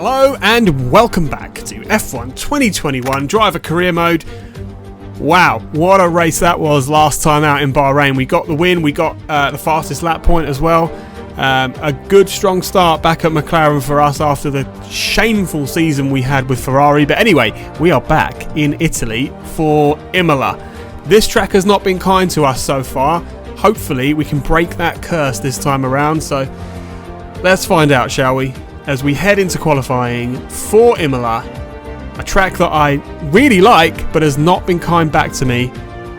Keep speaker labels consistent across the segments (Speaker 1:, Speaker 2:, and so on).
Speaker 1: Hello and welcome back to F1 2021 Driver Career Mode. Wow, what a race that was last time out in Bahrain. We got the win, we got the fastest lap point as well. A good strong start back at McLaren for us after the shameful season we had with Ferrari. But anyway, we are back in Italy for Imola. This track has not been kind to us so far. Hopefully we can break that curse this time around. So let's find out, shall we? As we head into qualifying for Imola, a track that I really like but has not been kind back to me.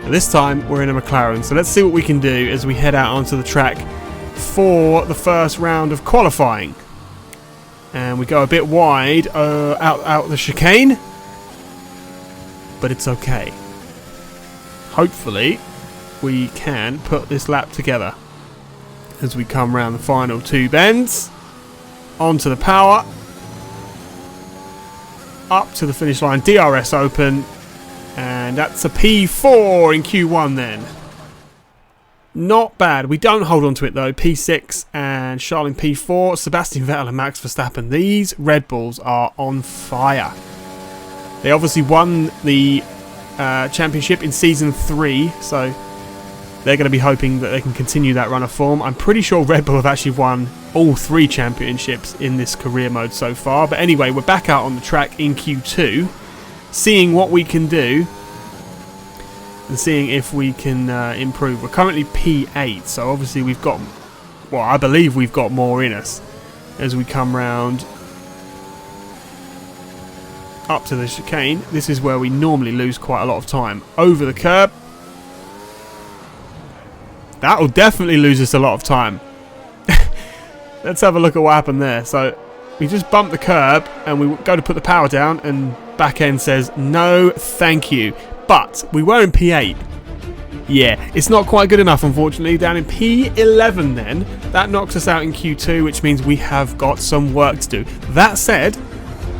Speaker 1: This time we're in a McLaren, so let's see what we can do as we head out onto the track for the first round of qualifying. And we go a bit wide out the chicane, but it's okay. Hopefully we can put this lap together as we come round the final two bends. Onto the power, up to the finish line, DRS open, and that's a P4 in Q1 then. Not bad. We don't hold on to it though. P6 and Charles in P4, Sebastian Vettel and Max Verstappen. These Red Bulls are on fire. They obviously won the championship in season 3, so they're going to be hoping that they can continue that run of form. I'm pretty sure Red Bull have actually won all 3 championships in this career mode so far. But anyway, we're back out on the track in Q2, seeing what we can do and seeing if we can improve. We're currently P8, so obviously we've got, well, I believe we've got more in us as we come round up to the chicane. This is where we normally lose quite a lot of time. Over the curb. That will definitely lose us a lot of time. Let's have a look at what happened there. So we just bumped the curb and we go to put the power down and back end says no thank you. But we were in P8. Yeah, it's not quite good enough unfortunately. Down in P11 then. That knocks us out in Q2, which means we have got some work to do. That said,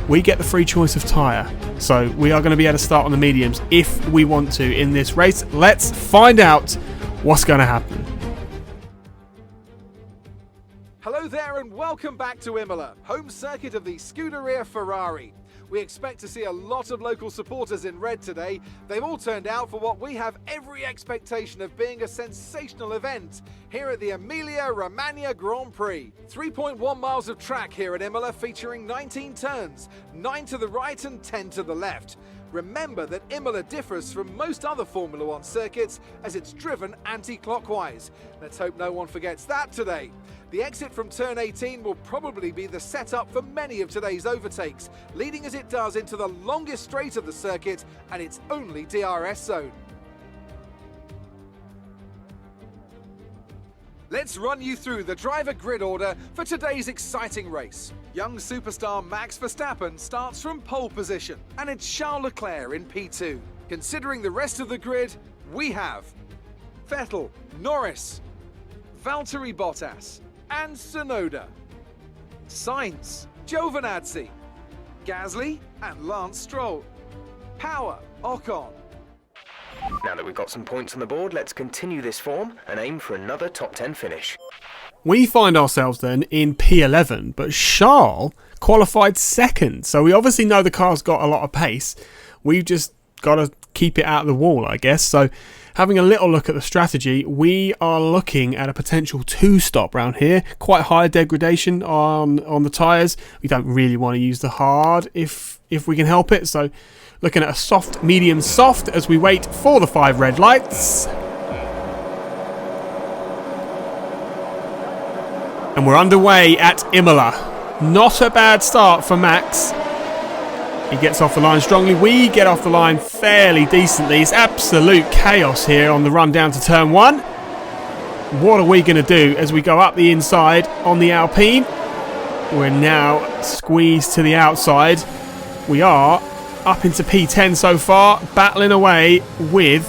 Speaker 1: we get the free choice of tyre. So we are going to be able to start on the mediums if we want to in this race. Let's find out what's going to happen.
Speaker 2: Hello there and welcome back to Imola, home circuit of the Scuderia Ferrari. We expect to see a lot of local supporters in red today. They've all turned out for what we have every expectation of being a sensational event here at the Emilia-Romagna Grand Prix. 3.1 miles of track here at Imola featuring 19 turns, 9 to the right and 10 to the left. Remember that Imola differs from most other Formula One circuits as it's driven anti-clockwise. Let's hope no one forgets that today. The exit from turn 18 will probably be the setup for many of today's overtakes, leading as it does into the longest straight of the circuit and its only DRS zone. Let's run you through the driver grid order for today's exciting race. Young superstar Max Verstappen starts from pole position, and it's Charles Leclerc in P2. Considering the rest of the grid, we have Vettel, Norris, Valtteri Bottas, and Tsunoda, Sainz, Giovinazzi, Gasly, and Lance Stroll, Power, Ocon.
Speaker 3: Now that we've got some points on the board, let's continue this form and aim for another top 10 finish.
Speaker 1: We find ourselves then in P11, but Charles qualified second. So we obviously know the car's got a lot of pace. We've just got to keep it out of the wall, I guess. So having a little look at the strategy, we are looking at a potential 2-stop round here. Quite high degradation on the tyres. We don't really want to use the hard if we can help it. So looking at a soft, medium, soft as we wait for the 5 red lights. And we're underway at Imola. Not a bad start for Max. He gets off the line strongly. We get off the line fairly decently. It's absolute chaos here on the run down to turn 1. What are we going to do as we go up the inside on the Alpine? We're now squeezed to the outside. We are up into P10 so far, battling away with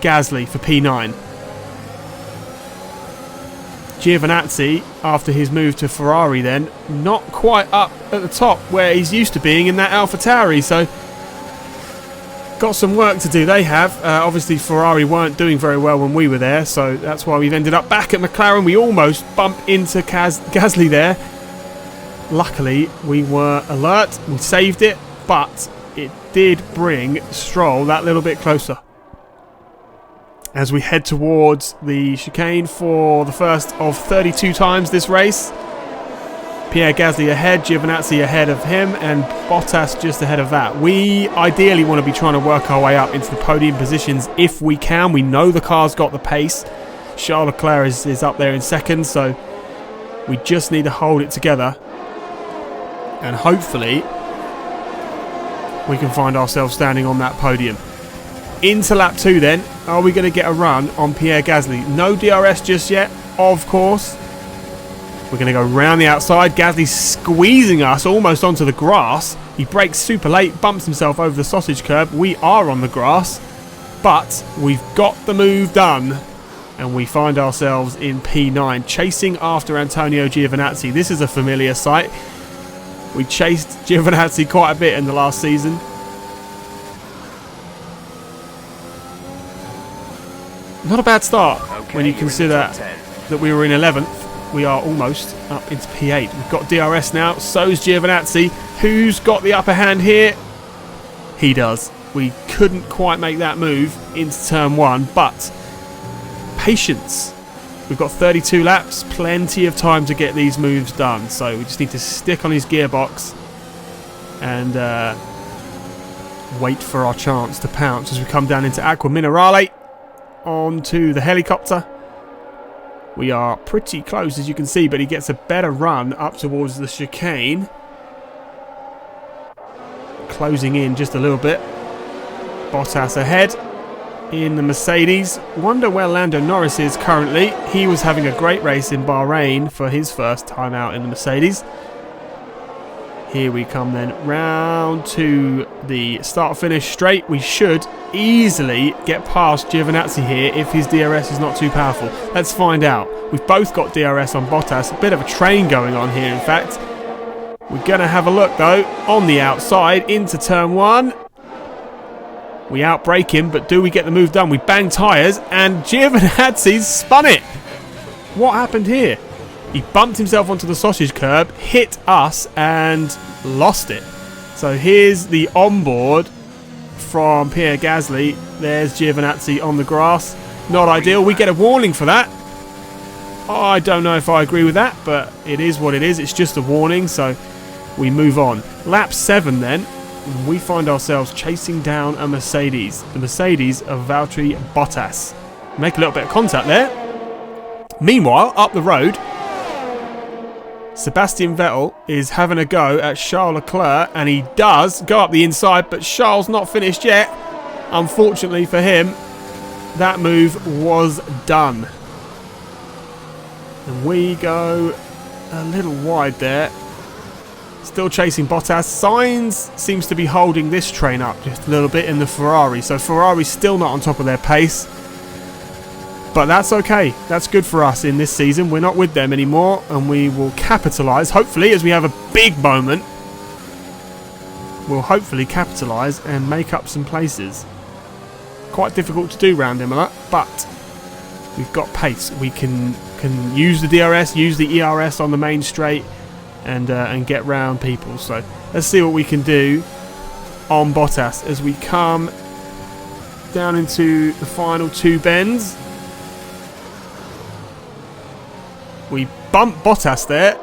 Speaker 1: Gasly for P9. Giovinazzi, after his move to Ferrari then, not quite up at the top where he's used to being in that AlphaTauri, so got some work to do they have. Obviously Ferrari weren't doing very well when we were there, so that's why we've ended up back at McLaren. We almost bumped into Gasly there. luckily we were alert, we saved it, but it did bring Stroll that little bit closer. As we head towards the chicane for the first of 32 times this race. Pierre Gasly ahead, Giovinazzi ahead of him, and Bottas just ahead of that. We ideally want to be trying to work our way up into the podium positions if we can. We know the car's got the pace. Charles Leclerc is up there in second, so we just need to hold it together. And hopefully we can find ourselves standing on that podium. Into lap 2 then. Are we going to get a run on Pierre Gasly? No DRS just yet, of course. We're going to go round the outside. Gasly squeezing us almost onto the grass. He brakes super late, bumps himself over the sausage curb. We are on the grass, but we've got the move done. And we find ourselves in P9, chasing after Antonio Giovinazzi. This is a familiar sight. We chased Giovinazzi quite a bit in the last season. Not a bad start when you consider that we were in 11th. We are almost up into P8. We've got DRS now. So's Giovinazzi. Who's got the upper hand here? He does. We couldn't quite make that move into turn 1, but patience. We've got 32 laps. Plenty of time to get these moves done. So we just need to stick on his gearbox and wait for our chance to pounce as we come down into Aqua Minerale onto the helicopter. We are pretty close, as you can see, but he gets a better run up towards the chicane. Closing in just a little bit. Bottas ahead in the Mercedes. Wonder where Lando Norris is currently. He was having a great race in Bahrain for his first time out in the Mercedes. Here we come then, round to the start-finish straight. We should easily get past Giovinazzi here if his DRS is not too powerful. Let's find out. We've both got DRS on Bottas. A bit of a train going on here, in fact. We're going to have a look, though, on the outside into turn 1. We outbrake him, but do we get the move done? We bang tyres, and Giovinazzi's spun it. What happened here? He bumped himself onto the sausage curb, hit us, and lost it. So here's the onboard from Pierre Gasly. There's Giovinazzi on the grass. Not ideal. We get a warning for that. I don't know if I agree with that, but it is what it is. It's just a warning, so we move on. Lap 7 then. We find ourselves chasing down a Mercedes. The Mercedes of Valtteri Bottas. Make a little bit of contact there. Meanwhile, up the road, Sebastian Vettel is having a go at Charles Leclerc, and he does go up the inside, but Charles not finished yet. Unfortunately for him, that move was done. And we go a little wide there. Still chasing Bottas. Sainz seems to be holding this train up just a little bit in the Ferrari, so Ferrari's still not on top of their pace. But that's okay. That's good for us in this season. We're not with them anymore, and we will capitalise. Hopefully, as we have a big moment, we'll hopefully capitalise and make up some places. Quite difficult to do round Imola, but we've got pace. We can use the DRS, use the ERS on the main straight, and get round people. So let's see what we can do on Bottas as we come down into the final 2 bends. We bump Bottas there.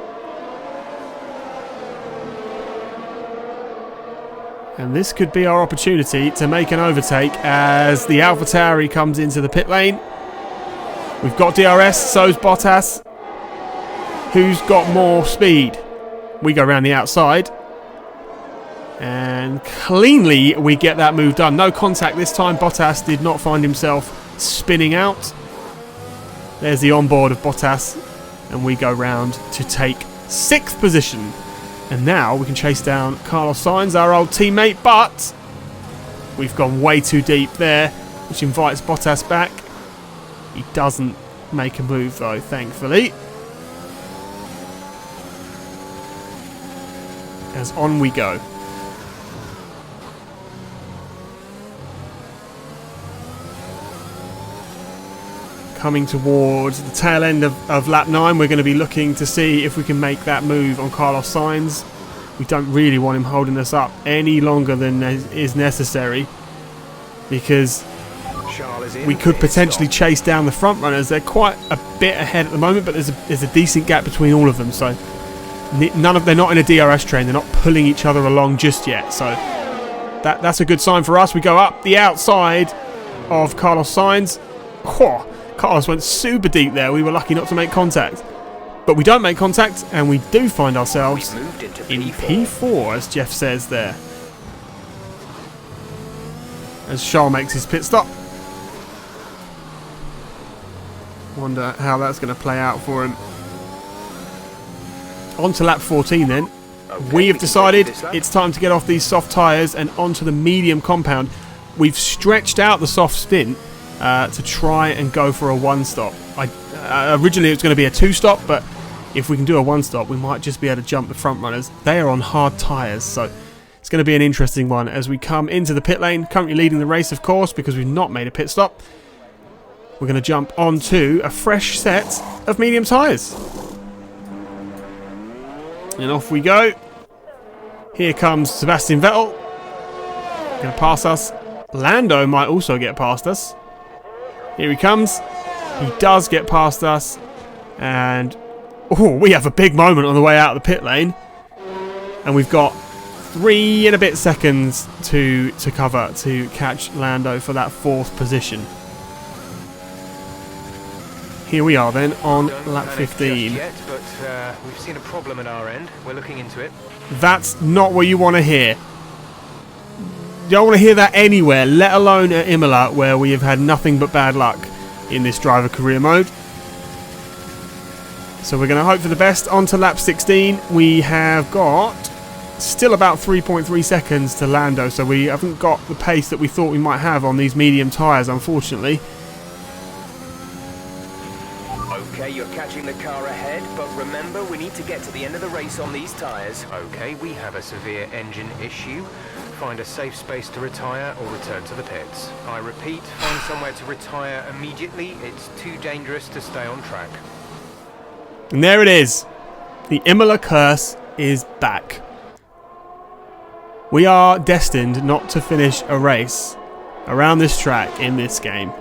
Speaker 1: And this could be our opportunity to make an overtake as the AlphaTauri comes into the pit lane. We've got DRS, so's Bottas. Who's got more speed? We go around the outside. And cleanly we get that move done. No contact this time. Bottas did not find himself spinning out. There's the onboard of Bottas. And we go round to take 6th position. And now we can chase down Carlos Sainz, our old teammate, but we've gone way too deep there, which invites Bottas back. He doesn't make a move though, thankfully. As on we go. coming towards the tail end of lap 9. We're going to be looking to see if we can make that move on Carlos Sainz. We don't really want him holding us up any longer than is necessary, because we could potentially chase down the front runners. They're quite a bit ahead at the moment, but there's a decent gap between all of them. So they're not in a DRS train. They're not pulling each other along just yet. So that's a good sign for us. We go up the outside of Carlos Sainz. Oh, Carlos went super deep there. We were lucky not to make contact. But we don't make contact, and we do find ourselves in P4, as Jeff says there. As Charles makes his pit stop. Wonder how that's going to play out for him. On to lap 14 then.
Speaker 3: Okay,
Speaker 1: we have decided it's time to get off these soft tyres and onto the medium compound. We've stretched out the soft stint to try and go for a one-stop. Originally it was going to be a two-stop, but if we can do a one-stop, we might just be able to jump the front runners. They are on hard tyres, so it's going to be an interesting one as we come into the pit lane. Currently leading the race, of course, because we've not made a pit stop. We're going to jump onto a fresh set of medium tyres. And off we go. Here comes Sebastian Vettel. Going to pass us. Lando might also get past us. Here he comes. He does get past us. And we have a big moment on the way out of the pit lane. And we've got 3 and a bit seconds to cover to catch Lando for that 4th position. Here we are then on lap 15.
Speaker 3: Yet, but we've seen a problem at our end. We're looking into it.
Speaker 1: That's not what you want to hear. You don't want to hear that anywhere, let alone at Imola, where we have had nothing but bad luck in this driver career mode. So we're going to hope for the best. On to lap 16. We have got still about 3.3 seconds to Lando, so we haven't got the pace that we thought we might have on these medium tyres, unfortunately.
Speaker 3: Okay, you're catching the car ahead, but remember, we need to get to the end of the race on these tyres. Okay, we have a severe engine issue. Find a safe space to retire or return to the pits. I repeat, find somewhere to retire immediately. It's too dangerous to stay on track.
Speaker 1: And there it is. The Imola curse is back. We are destined not to finish a race around this track in this game,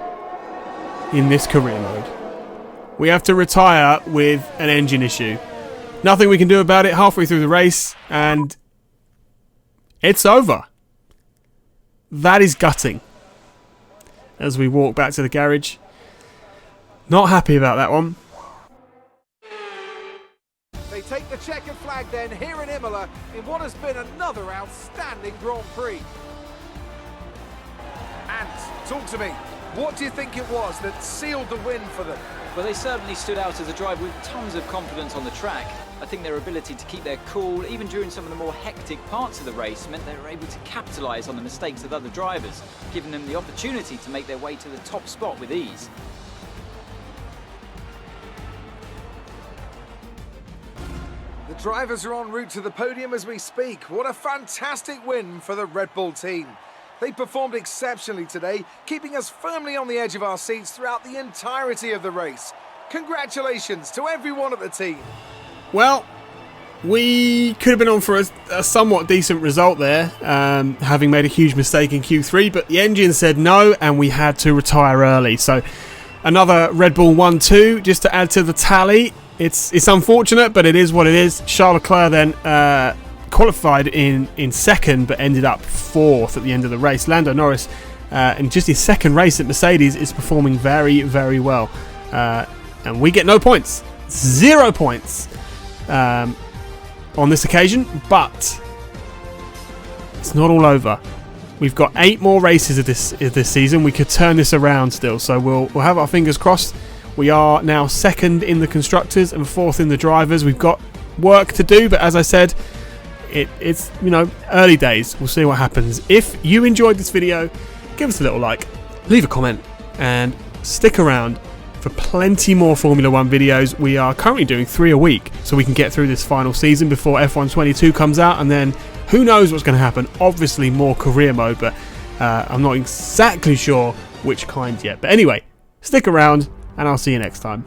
Speaker 1: in this career mode. We have to retire with an engine issue. Nothing we can do about it halfway through the race, and it's over. That is gutting. As we walk back to the garage. Not happy about that one.
Speaker 2: They take the checkered flag then here in Imola in what has been another outstanding Grand Prix. And talk to me, what do you think it was that sealed the win for them?
Speaker 4: Well, they certainly stood out as a driver with tons of confidence on the track. I think their ability to keep their cool, even during some of the more hectic parts of the race, meant they were able to capitalise on the mistakes of other drivers, giving them the opportunity to make their way to the top spot with ease.
Speaker 2: The drivers are en route to the podium as we speak. What a fantastic win for the Red Bull team. They performed exceptionally today, keeping us firmly on the edge of our seats throughout the entirety of the race. Congratulations to everyone at the team.
Speaker 1: Well, we could have been on for a somewhat decent result there, having made a huge mistake in Q3, but the engine said no, and we had to retire early. So another Red Bull 1-2 just to add to the tally. It's unfortunate, but it is what it is. Charles Leclerc then qualified in second, but ended up 4th at the end of the race. Lando Norris, in just his second race at Mercedes, is performing very, very well. And we get no points. 0 points on this occasion, but it's not all over. We've got 8 more races of this season. We could turn this around still, so we'll have our fingers crossed. We are now second in the constructors and 4th in the drivers. We've got work to do, but as I said, it's early days. We'll see what happens. If you enjoyed this video, give us a little like, leave a comment, and stick around for plenty more Formula 1 videos. We are currently doing 3 a week, so we can get through this final season before F1 22 comes out, and then who knows what's going to happen. Obviously more career mode, but I'm not exactly sure which kind yet. But anyway, stick around, and I'll see you next time.